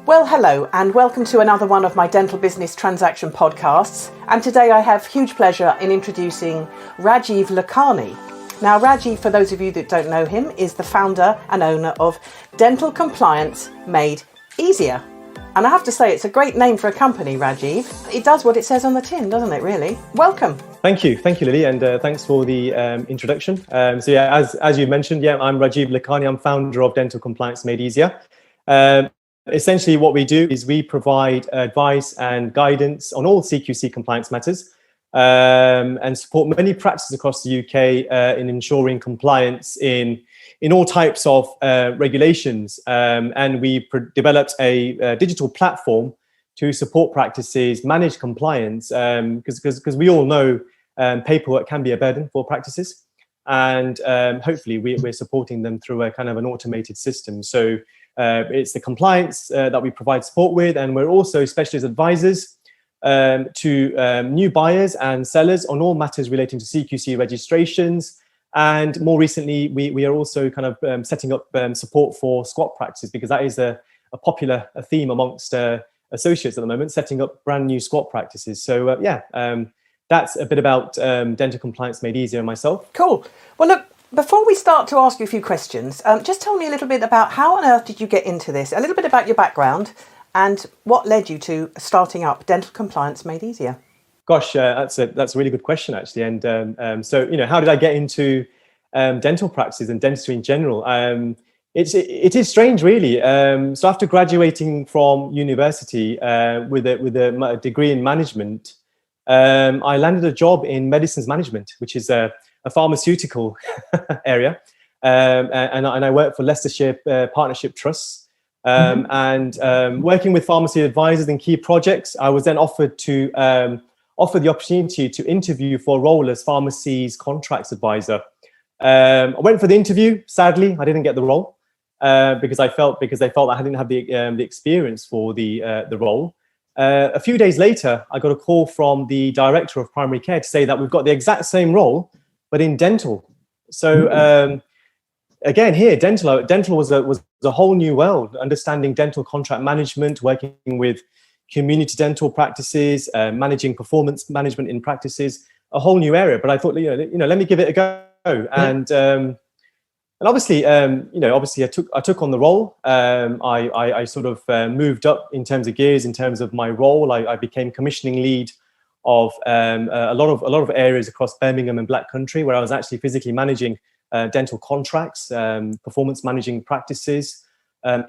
Well, hello, and welcome to another one of my dental business transaction podcasts. And today I have huge pleasure in introducing Rajiv Lakhani. Now, Rajiv, for those of you that don't know him, is the founder and owner of Dental Compliance Made Easier. And I have to say, it's a great name for a company, Rajiv. It does what it says on the tin, doesn't it, really? Welcome. Thank you, Lily, and thanks for the introduction. As you mentioned, I'm Rajiv Lakhani. I'm founder of Dental Compliance Made Easier. Essentially, what we do is we provide advice and guidance on all CQC compliance matters and support many practices across the UK in ensuring compliance in all types of regulations. And we developed a digital platform to support practices manage compliance because we all know paperwork can be a burden for practices. And hopefully we're supporting them through a kind of an automated system. So it's the compliance that we provide support with, and we're also specialist advisors to new buyers and sellers on all matters relating to CQC registrations. And more recently, we are also kind of setting up support for squat practices, because that is a popular theme amongst associates at the moment, setting up brand new squat practices. So that's a bit about Dental Compliance Made Easier and myself. Cool. Well, look, before we start to ask you a few questions, just tell me a little bit about how on earth did you get into this? A little bit about your background and what led you to starting up Dental Compliance Made Easier. Gosh, that's a really good question, actually. And so, how did I get into dental practices and dentistry in general? It is strange, really. So after graduating from university with a degree in management, I landed a job in medicines management, which is a pharmaceutical area, and I work for Leicestershire Partnership Trusts, and working with pharmacy advisors in key projects. I was then offered the opportunity to interview for a role as pharmacy's contracts advisor. I went for the interview. Sadly, I didn't get the role because they felt I didn't have the experience for the role. A few days later, I got a call from the director of primary care to say that we've got the exact same role, but in dental. So again, here, dental was a whole new world, understanding dental contract management, working with community dental practices, managing performance management in practices, a whole new area. But I thought, let me give it a go. And obviously, I took on the role. I sort of moved up in terms of gears, in terms of my role. I became commissioning lead of a lot of areas across Birmingham and Black Country, where I was actually physically managing dental contracts, performance managing practices,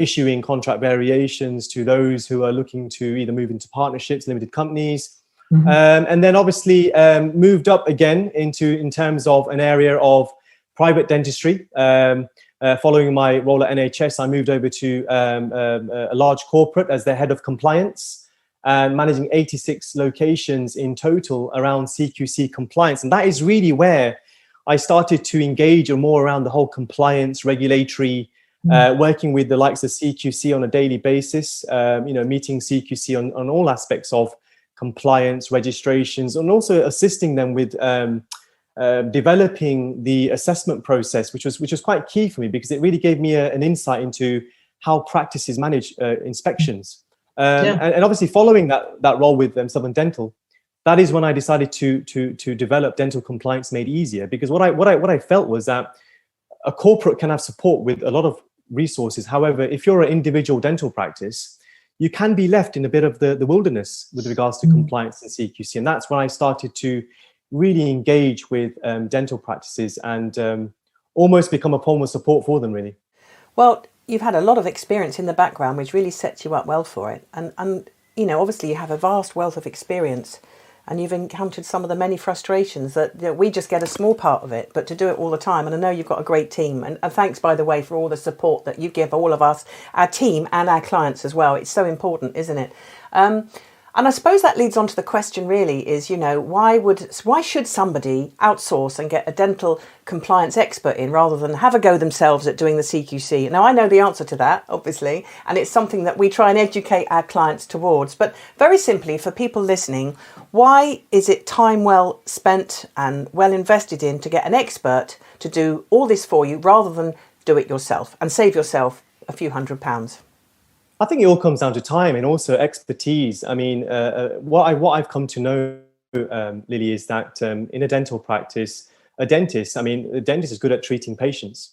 issuing contract variations to those who are looking to either move into partnerships, limited companies, and then obviously moved up again in terms of an area of private dentistry. Following my role at NHS, I moved over to a large corporate as their head of compliance, and managing 86 locations in total around CQC compliance. And that is really where I started to engage more around the whole compliance, regulatory, working with the likes of CQC on a daily basis, meeting CQC on all aspects of compliance, registrations, and also assisting them with developing the assessment process, which was quite key for me, because it really gave me an insight into how practices manage inspections. And obviously, following that role with Southern Dental, that is when I decided to develop Dental Compliance Made Easier. Because what I felt was that a corporate can have support with a lot of resources. However, if you're an individual dental practice, you can be left in a bit of the wilderness with regards to compliance and CQC. And that's when I started to really engage with dental practices and almost become a form of support for them, really. Well, you've had a lot of experience in the background, which really sets you up well for it. And obviously you have a vast wealth of experience, and you've encountered some of the many frustrations that we just get a small part of it, but to do it all the time. And I know you've got a great team. And thanks, by the way, for all the support that you give all of us, our team and our clients as well. It's so important, isn't it? And I suppose that leads on to the question really is, why should somebody outsource and get a dental compliance expert in rather than have a go themselves at doing the CQC? Now, I know the answer to that, obviously, and it's something that we try and educate our clients towards. But very simply, for people listening, why is it time well spent and well invested in to get an expert to do all this for you rather than do it yourself and save yourself a few £100s? I think it all comes down to time and also expertise. I mean, what I've come to know, Lily, is that in a dental practice, a dentist is good at treating patients.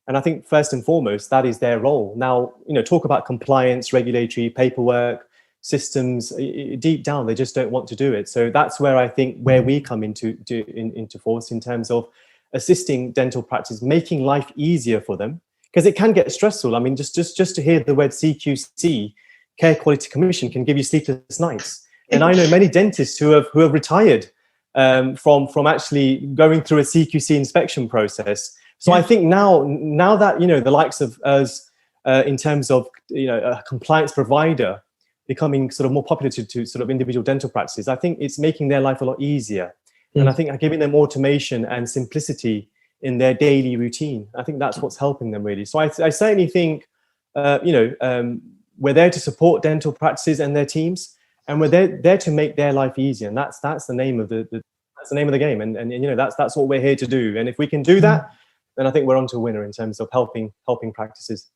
And I think first and foremost, that is their role. Now, talk about compliance, regulatory, paperwork, systems. Deep down, they just don't want to do it. So that's where I think where we come into force in terms of assisting dental practice, making life easier for them, because it can get stressful. I mean, just to hear the word CQC, Care Quality Commission, can give you sleepless nights. And I know many dentists who have retired from actually going through a CQC inspection process. So I think now that the likes of us in terms of a compliance provider becoming sort of more popular to sort of individual dental practices, I think it's making their life a lot easier. And I think giving them automation and simplicity in their daily routine, I think that's what's helping them really. So I certainly think we're there to support dental practices and their teams, and we're there to make their life easier. And that's the name of that's the name of the game. And that's what we're here to do. And if we can do that, then I think we're onto a winner in terms of helping practices.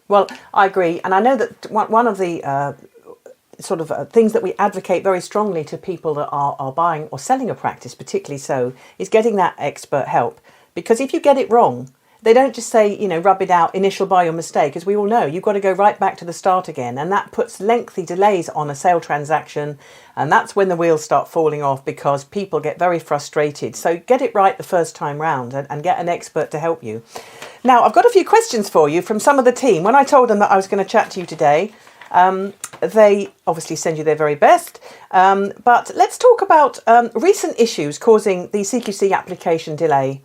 Well, I agree, and I know that one of the things that we advocate very strongly to people that are buying or selling a practice, particularly so, is getting that expert help. Because if you get it wrong, they don't just say, rub it out, initial by your mistake. As we all know, you've got to go right back to the start again. And that puts lengthy delays on a sale transaction. And that's when the wheels start falling off, because people get very frustrated. So get it right the first time round and get an expert to help you. Now, I've got a few questions for you from some of the team. When I told them that I was going to chat to you today, they obviously send you their very best. But let's talk about recent issues causing the CQC application delay.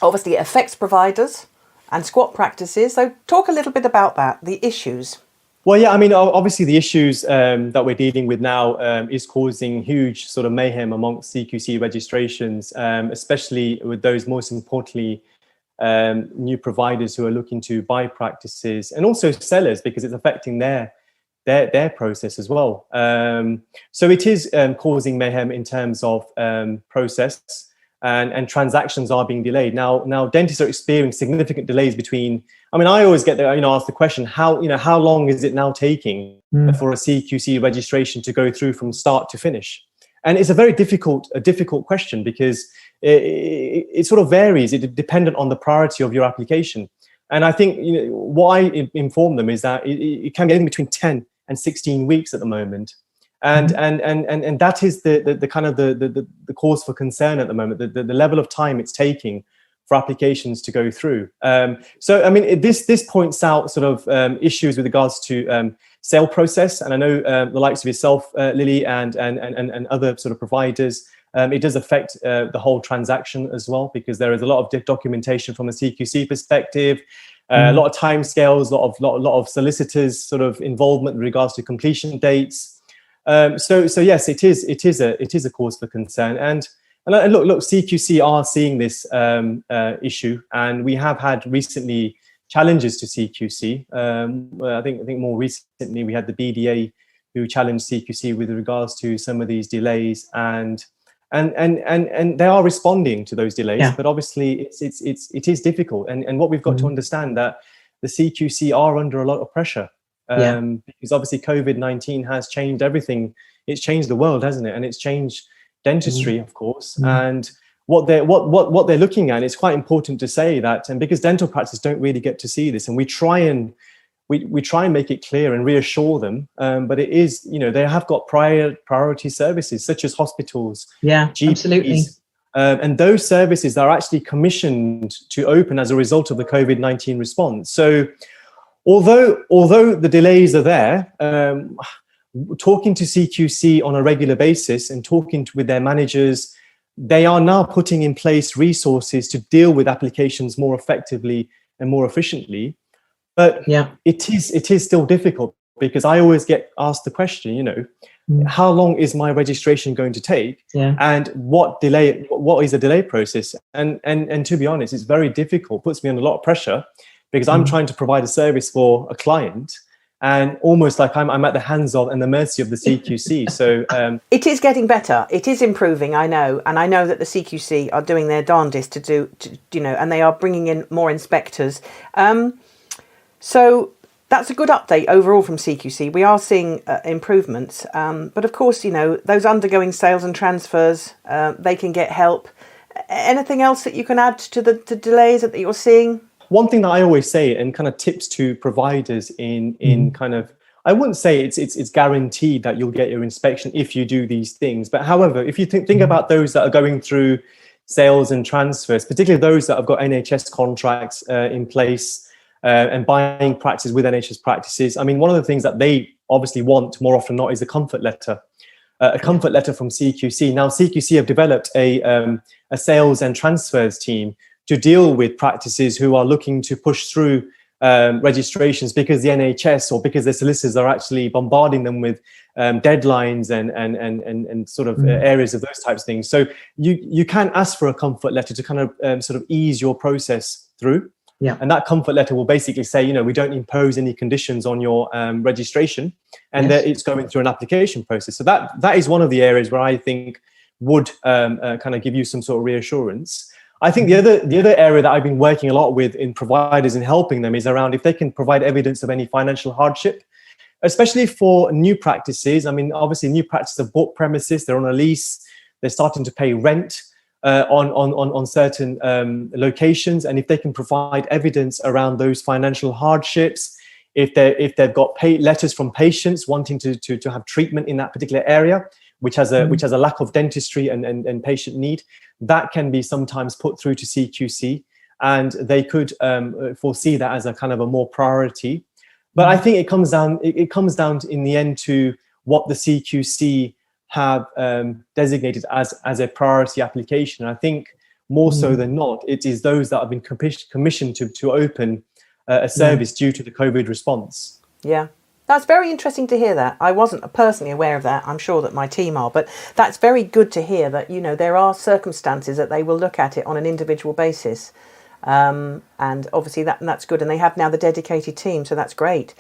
Obviously, it affects providers and squat practices. So talk a little bit about that, the issues. Well, yeah, I mean, obviously the issues that we're dealing with now is causing huge sort of mayhem amongst CQC registrations, especially with those, most importantly, new providers who are looking to buy practices, and also sellers, because it's affecting their process as well. So it is causing mayhem in terms of process. And transactions are being delayed. Now dentists are experiencing significant delays between. I mean, I always get asked the question, how long is it now taking for a CQC registration to go through from start to finish? And it's a very difficult question, because it sort of varies. It's dependent on the priority of your application. And I think what I inform them is that it can be in between 10 and 16 weeks at the moment. And that is the kind of the cause for concern at the moment, the level of time it's taking for applications to go through. So I mean, this points out sort of issues with regards to sale process, and I know the likes of yourself, Lily, and other sort of providers. It does affect the whole transaction as well, because there is a lot of documentation from a CQC perspective. A lot of timescales, a lot of solicitors' sort of involvement in regards to completion dates. So yes, it is a cause for concern, and look, CQC are seeing this issue, and we have had recently challenges to CQC. I think more recently we had the BDA who challenged CQC with regards to some of these delays, and they are responding to those delays. Yeah. But obviously it is difficult, and what we've got to understand, that the CQC are under a lot of pressure. Because obviously COVID-19 has changed everything. It's changed the world, hasn't it? And it's changed dentistry, of course. And what they're looking at, it's quite important to say that, and because dental practices don't really get to see this, and we try and make it clear and reassure them, but it is, they have got priority services such as hospitals, GPs, absolutely. And those services are actually commissioned to open as a result of the COVID-19 response. So although the delays are there, talking to CQC on a regular basis and talking with their managers, they are now putting in place resources to deal with applications more effectively and more efficiently. But it is still difficult, because I always get asked the question, how long is my registration going to take? And what is the delay process? And to be honest, it's very difficult, puts me under a lot of pressure, because I'm trying to provide a service for a client, and almost like I'm at the hands of and the mercy of the CQC. So it is getting better. It is improving, I know. And I know that the CQC are doing their darndest to and they are bringing in more inspectors. So That's a good update overall from CQC. We are seeing improvements, but of course, those undergoing sales and transfers, they can get help. Anything else that you can add to the delays that you're seeing? One thing that I always say, and kind of tips to providers in kind of, I wouldn't say it's guaranteed that you'll get your inspection if you do these things. But however, if you think about those that are going through sales and transfers, particularly those that have got NHS contracts in place, and buying practices with NHS practices. I mean, one of the things that they obviously want more often than not is a comfort letter from CQC. Now, CQC have developed a sales and transfers team to deal with practices who are looking to push through registrations because the NHS or because their solicitors are actually bombarding them with deadlines and sort of areas of those types of things. So you can ask for a comfort letter to kind of sort of ease your process through. Yeah. And that comfort letter will basically say, we don't impose any conditions on your registration, and that it's going through an application process. So that is one of the areas where I think would kind of give you some sort of reassurance. I think the other area that I've been working a lot with in providers and helping them is around if they can provide evidence of any financial hardship, especially for new practices. I mean, obviously, new practices have bought premises, they're on a lease, they're starting to pay rent on certain locations, and if they can provide evidence around those financial hardships, if they've got letters from patients wanting to have treatment in that particular area, which has a lack of dentistry and patient need, that can be sometimes put through to CQC, and they could foresee that as a kind of a more priority. But I think it comes down in the end to what the CQC have designated as a priority application. I think more so than not, it is those that have been commissioned to open a service due to the COVID response. Yeah, that's very interesting to hear that. I wasn't personally aware of that. I'm sure that my team are, but that's very good to hear that, there are circumstances that they will look at it on an individual basis. And obviously that's good, and they have now the dedicated team, so that's great.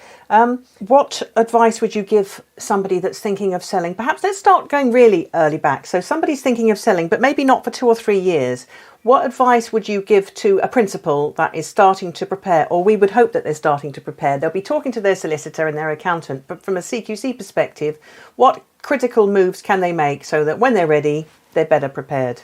What advice would you give somebody that's thinking of selling? Perhaps let's start going really early back. So somebody's thinking of selling, but maybe not for 2 or 3 years. What advice would you give to a principal that is starting to prepare, or we would hope that they're starting to prepare? They'll be talking to their solicitor and their accountant, but from a CQC perspective, what critical moves can they make so that when they're ready, they're better prepared?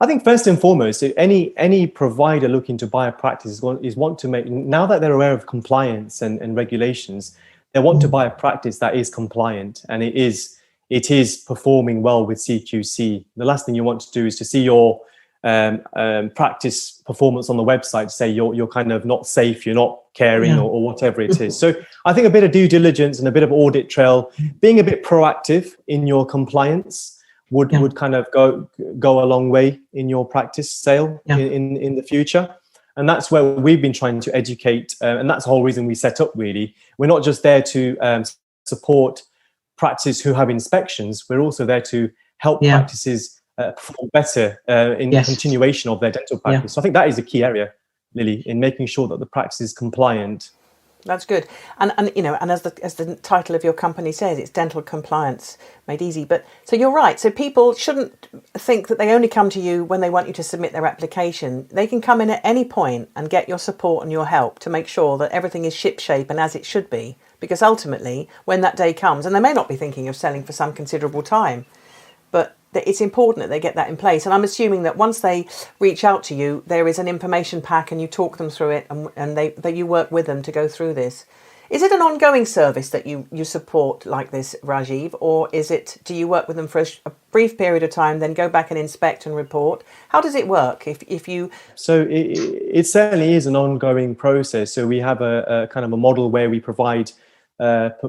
I think first and foremost, any provider looking to buy a practice want to make, now that they're aware of compliance and regulations, they want to buy a practice that is compliant and it is performing well with CQC. The last thing you want to do is to see your practice performance on the website say you're kind of not safe, you're not caring, or whatever it is. So I think a bit of due diligence and a bit of audit trail, being a bit proactive in your compliance would kind of go a long way in your practice sale in the future. And that's where we've been trying to educate. And that's the whole reason we set up, really. We're not just there to support practices who have inspections. We're also there to help practices perform better in the continuation of their dental practice. So I think that is a key area, Lily, in making sure that the practice is compliant. That's good, and as the title of your company says, it's dental compliance made easy. But so you're right. So people shouldn't think that they only come to you when they want you to submit their application. They can come in at any point and get your support and your help to make sure that everything is shipshape and as it should be. Because ultimately, when that day comes, and they may not be thinking of selling for some considerable time, but it's important that they get that in place. And I'm assuming that once they reach out to you, there is an information pack and you talk them through it and that you work with them to go through this. Is it an ongoing service that you support like this, Rajiv? Or do you work with them for a brief period of time, then go back and inspect and report? How does it work if you... So it certainly is an ongoing process. So we have a kind of a model where we provide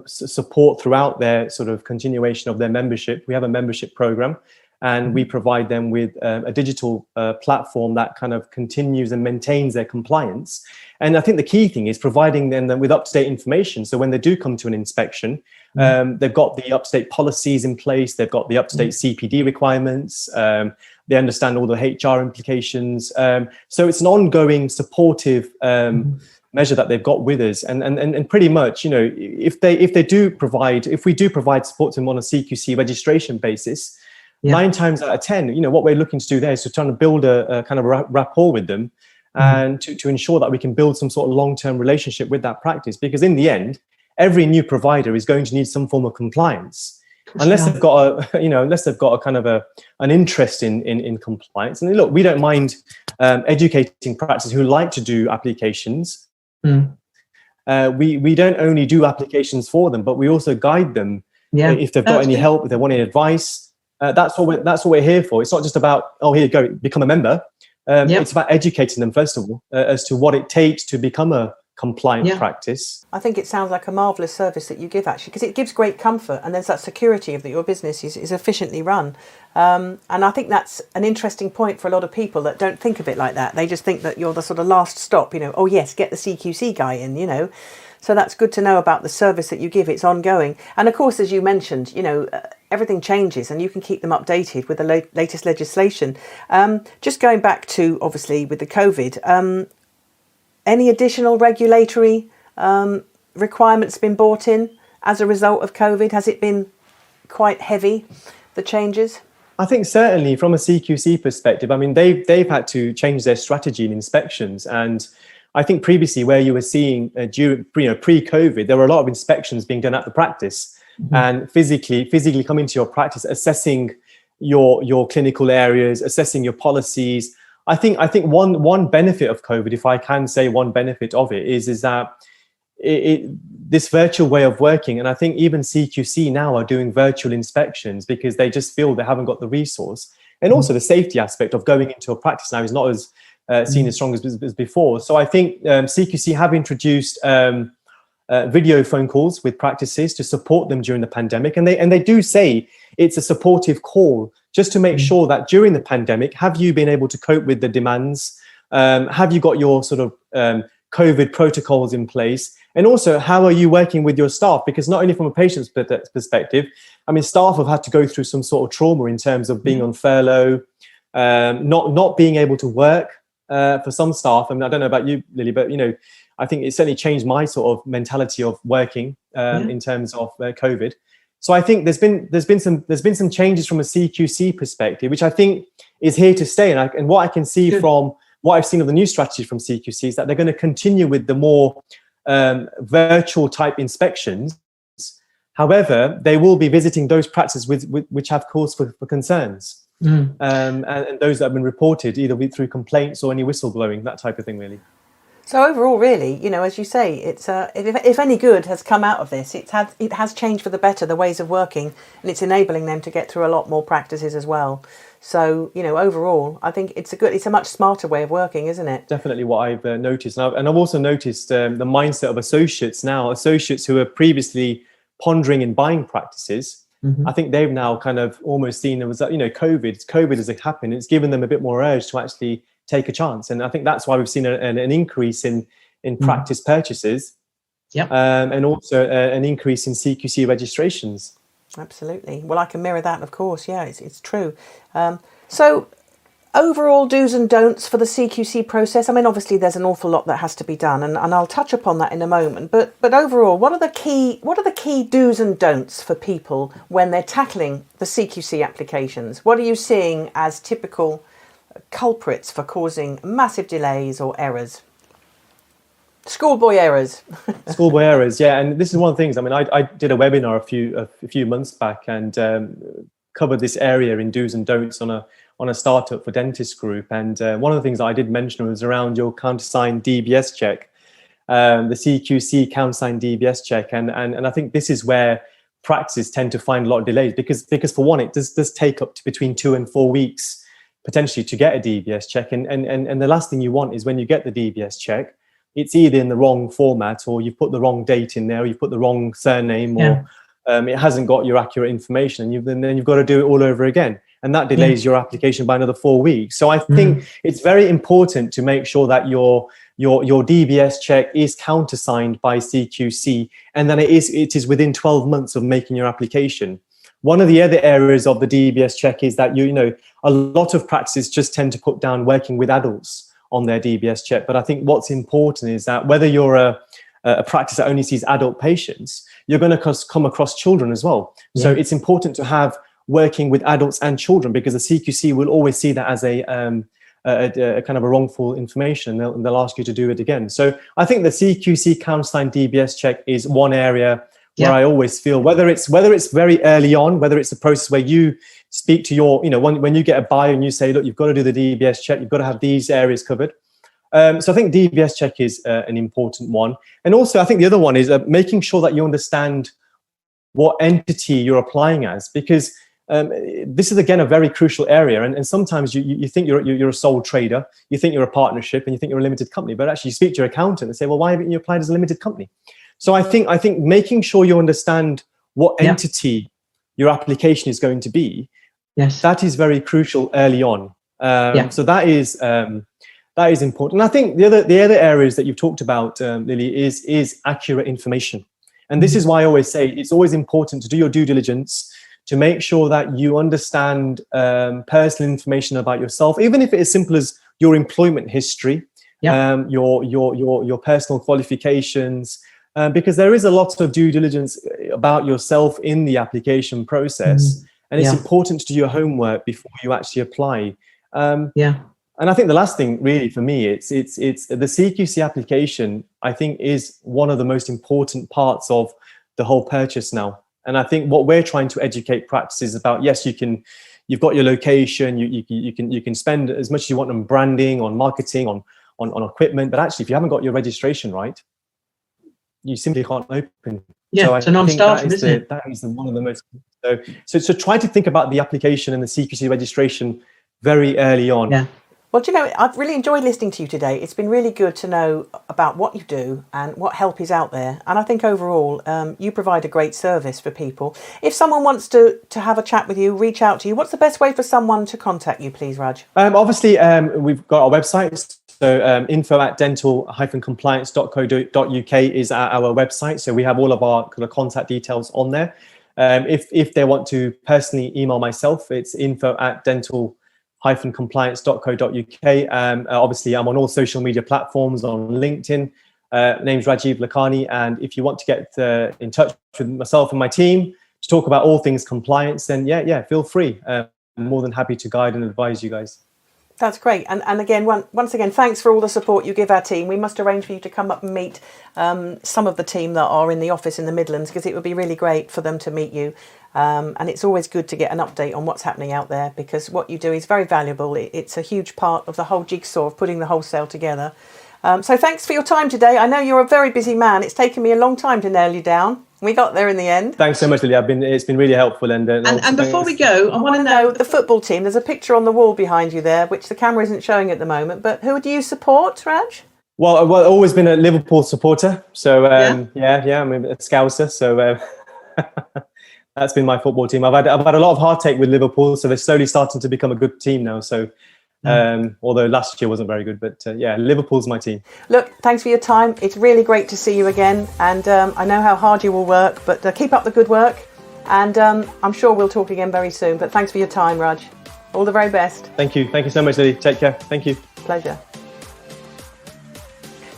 support throughout their sort of continuation of their membership. We have a membership program, and we provide them with a digital platform that kind of continues and maintains their compliance. And I think the key thing is providing them with up-to-date information. So when they do come to an inspection, they've got the up-to-date policies in place, they've got the up-to-date CPD requirements, they understand all the HR implications. So it's an ongoing supportive measure that they've got with us, and pretty much, if we do provide support to them on a CQC registration basis, 9 times out of 10, what we're looking to do there is to try to build a kind of rapport with them, and to ensure that we can build some sort of long-term relationship with that practice. Because in the end, every new provider is going to need some form of compliance, unless they've got a kind of an interest in compliance. And look, we don't mind educating practices who like to do applications. We don't only do applications for them, but we also guide them if they've got any help, if they want any advice. That's what we're here for. It's not just about, oh, here you go, become a member. It's about educating them, first of all, as to what it takes to become a compliant practice. I think it sounds like a marvellous service that you give, actually, because it gives great comfort, and there's that security of that your business is efficiently run. And I think that's an interesting point for a lot of people that don't think of it like that. They just think that you're the sort of last stop, oh yes, get the CQC guy in, So that's good to know about the service that you give. It's ongoing. And of course, as you mentioned, everything changes and you can keep them updated with the latest legislation. Just going back to, obviously, with the COVID, any additional regulatory requirements been brought in as a result of COVID? Has it been quite heavy, the changes? I think certainly from a CQC perspective, I mean, they've had to change their strategy in inspections. And I think previously where you were seeing pre-COVID, there were a lot of inspections being done at the practice and physically coming to your practice, assessing your clinical areas, assessing your policies. I think one benefit of COVID, if I can say one benefit of it, is that this virtual way of working, and I think even CQC now are doing virtual inspections because they just feel they haven't got the resource. And also the safety aspect of going into a practice now is not as seen as strong as before. So I think CQC have introduced video phone calls with practices to support them during the pandemic. And they do say it's a supportive call just to make sure that during the pandemic, have you been able to cope with the demands? Have you got your sort of COVID protocols in place? And also, how are you working with your staff? Because not only from a patient's perspective, I mean, staff have had to go through some sort of trauma in terms of being on furlough, not being able to work for some staff. I mean, I don't know about you, Lily, but, I think it certainly changed my sort of mentality of working in terms of COVID. So I think there's been some changes from a CQC perspective, which I think is here to stay. And what I can see from what I've seen of the new strategy from CQC is that they're going to continue with the more virtual type inspections. However, they will be visiting those practices which have cause for concerns, and those that have been reported either through complaints or any whistleblowing, that type of thing, really. So overall, really, as you say, it's if any good has come out of this, it has changed for the better the ways of working, and it's enabling them to get through a lot more practices as well. So overall, I think it's a much smarter way of working, isn't it? Definitely what I've noticed, and I've also noticed the mindset of associates now. Associates who were previously pondering in buying practices, I think they've now kind of almost seen it was that COVID has happened. It's given them a bit more urge to actually take a chance, and I think that's why we've seen an increase in practice purchases, and also an increase in CQC registrations. Absolutely. Well, I can mirror that, of course. Yeah, it's true. So overall do's and don'ts for the CQC process. I mean, obviously there's an awful lot that has to be done, and I'll touch upon that in a moment. But overall, what are the key do's and don'ts for people when they're tackling the CQC applications? What are you seeing as typical culprits for causing massive delays or errors? Schoolboy errors. Schoolboy errors, yeah. And this is one of the things. I mean, I did a webinar a few months back and covered this area in do's and don'ts on a startup for dentist group. And one of the things I did mention was around your countersigned DBS check, the CQC countersigned DBS check, and I think this is where practices tend to find a lot of delays because for one, it does take up to between 2 and 4 weeks potentially to get a DBS check, and the last thing you want is when you get the DBS check, it's either in the wrong format or you've put the wrong date in there, or you've put the wrong surname, or it hasn't got your accurate information, and then you've got to do it all over again, and that delays your application by another 4 weeks. So I think it's very important to make sure that your DBS check is countersigned by CQC, and then it is within 12 months of making your application. One of the other areas of the DBS check is that a lot of practices just tend to put down working with adults on their DBS check. But I think what's important is that whether you're a practice that only sees adult patients, you're going to come across children as well. So it's important to have working with adults and children, because the CQC will always see that as a kind of a wrongful information, and they'll ask you to do it again. So I think the CQC countersign DBS check is one area where I always feel, whether it's very early on, whether it's a process where you speak to your, when you get a buyer and you say, look, you've got to do the DBS check, you've got to have these areas covered. So I think DBS check is an important one. And also I think the other one is making sure that you understand what entity you're applying as, because this is, again, a very crucial area. And sometimes you think you're a sole trader, you think you're a partnership, and you think you're a limited company, but actually you speak to your accountant and say, well, why haven't you applied as a limited company? So I think making sure you understand what entity your application is going to be, that is very crucial early on. So that is important. And I think the other areas that you've talked about, Lily, is accurate information. And this is why I always say it's always important to do your due diligence, to make sure that you understand personal information about yourself, even if it is simple as your employment history, your personal qualifications, because there is a lot of due diligence about yourself in the application process, and it's important to do your homework before you actually apply. And I think the last thing really for me, it's the CQC application, I think, is one of the most important parts of the whole purchase now. And I think what we're trying to educate practices about, yes, you've got your location, you can spend as much as you want on branding, on marketing, on equipment, but actually if you haven't got your registration right, you simply can't open. So it's a non-starter, isn't it? That is one of the most. So try to think about the application and the CQC registration very early on. Yeah. Well, do you know, I've really enjoyed listening to you today. It's been really good to know about what you do and what help is out there. And I think overall, you provide a great service for people. If someone wants to have a chat with you, reach out to you, what's the best way for someone to contact you, please, Raj? Obviously, we've got our website. So info@dental-compliance.co.uk is our website. So we have all of our kind of contact details on there. If they want to personally email myself, it's info@dental-compliance.co.uk. Obviously, I'm on all social media platforms, on LinkedIn. Name's Rajiv Lakhani. And if you want to get in touch with myself and my team to talk about all things compliance, then feel free. I'm more than happy to guide and advise you guys. That's great. And again, once again, thanks for all the support you give our team. We must arrange for you to come up and meet some of the team that are in the office in the Midlands, because it would be really great for them to meet you. And it's always good to get an update on what's happening out there, because what you do is very valuable. It's a huge part of the whole jigsaw of putting the wholesale together. So thanks for your time today. I know you're a very busy man. It's taken me a long time to nail you down. We got there in the end. Thanks so much, Lily. It's been really helpful. And before we go, I want to know the football team. There's a picture on the wall behind you there, which the camera isn't showing at the moment. But who do you support, Raj? Well, I've always been a Liverpool supporter. So I'm a Scouser. So that's been my football team. I've had a lot of heartache with Liverpool, so they're slowly starting to become a good team now. So. Although last year wasn't very good, but Liverpool's my team. Look, thanks for your time. It's really great to see you again, and I know how hard you will work, but keep up the good work, and I'm sure we'll talk again very soon. But thanks for your time, Raj. All the very best. Thank you so much, Lily. Take care. Thank you. Pleasure.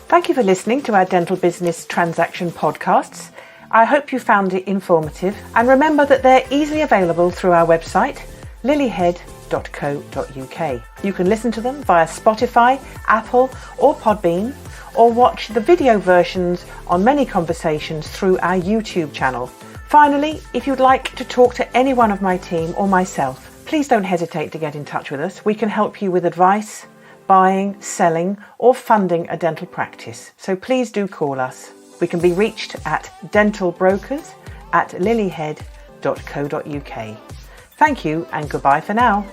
Thank you for listening to our Dental Business Transaction podcasts. I hope you found it informative, and remember that they're easily available through our website, lilyhead.co.uk. You can listen to them via Spotify, Apple or Podbean, or watch the video versions on many conversations through our YouTube channel. Finally, if you'd like to talk to any one of my team or myself, please don't hesitate to get in touch with us. We can help you with advice, buying, selling or funding a dental practice. So please do call us. We can be reached at dentalbrokers@lilyhead.co.uk. Thank you and goodbye for now.